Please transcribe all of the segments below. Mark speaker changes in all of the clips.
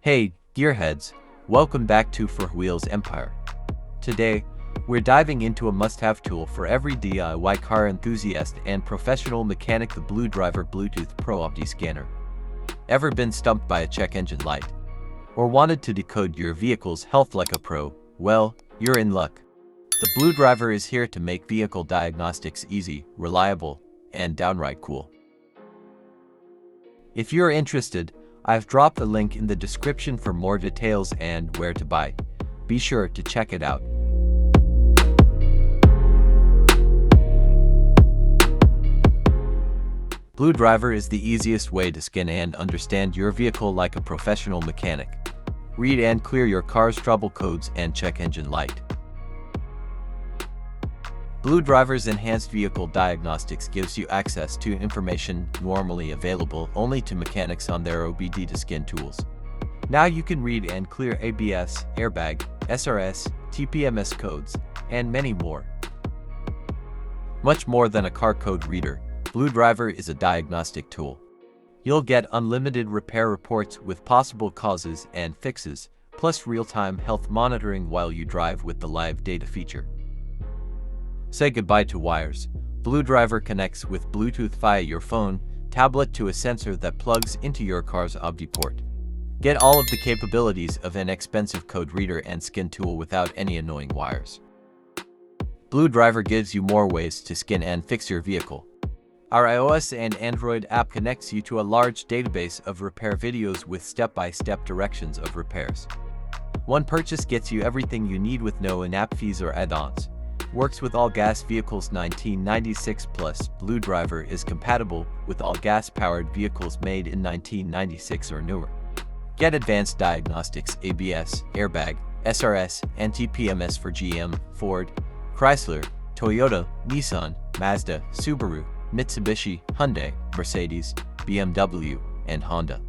Speaker 1: Hey, gearheads, welcome back to For Wheels Empire. Today, we're diving into a must-have tool for every DIY car enthusiast and professional mechanic, the BlueDriver Bluetooth Pro OBDII scanner. Ever been stumped by a check engine light? Or wanted to decode your vehicle's health like a pro? Well, you're in luck. The BlueDriver is here to make vehicle diagnostics easy, reliable, and downright cool. If you're interested, I've dropped a link in the description for more details and where to buy. Be sure to check it out. BlueDriver is the easiest way to scan and understand your vehicle like a professional mechanic. Read and clear your car's trouble codes and check engine light. BlueDriver's enhanced vehicle diagnostics gives you access to information normally available only to mechanics on their OBDII scan tools. Now you can read and clear ABS, airbag, SRS, TPMS codes, and many more. Much more than a car code reader, BlueDriver is a diagnostic tool. You'll get unlimited repair reports with possible causes and fixes, plus real-time health monitoring while you drive with the live data feature. Say goodbye to wires. BlueDriver connects with Bluetooth via your phone, tablet to a sensor that plugs into your car's OBDII port. Get all of the capabilities of an expensive code reader and scan tool without any annoying wires. BlueDriver gives you more ways to scan and fix your vehicle. Our iOS and Android app connects you to a large database of repair videos with step-by-step directions of repairs. One purchase gets you everything you need with no in-app fees or add-ons. Works with all gas vehicles 1996 plus. BlueDriver is compatible with all gas-powered vehicles made in 1996 or newer. Get advanced diagnostics, ABS, airbag, SRS, and TPMS for GM, Ford, Chrysler, Toyota, Nissan, Mazda, Subaru, Mitsubishi, Hyundai, Mercedes, BMW, and Honda.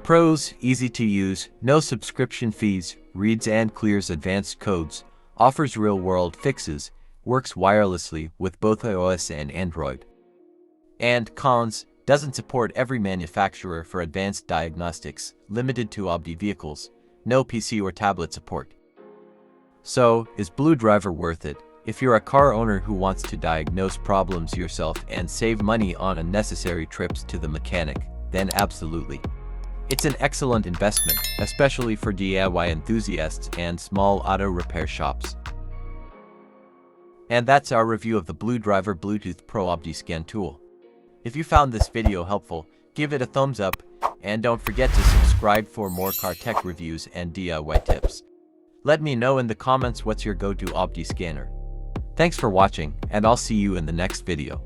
Speaker 1: Pros: easy to use, no subscription fees, reads and clears advanced codes, offers real-world fixes, works wirelessly with both iOS and Android. And cons: doesn't support every manufacturer for advanced diagnostics, limited to OBDII vehicles, no PC or tablet support. So, is BlueDriver worth it? If you're a car owner who wants to diagnose problems yourself and save money on unnecessary trips to the mechanic, then absolutely. It's an excellent investment, especially for DIY enthusiasts and small auto repair shops. And that's our review of the BlueDriver Bluetooth Pro OBDII scan tool. If you found this video helpful, give it a thumbs up, and don't forget to subscribe for more car tech reviews and DIY tips. Let me know in the comments what's your go-to OBDII scanner. Thanks for watching, and I'll see you in the next video.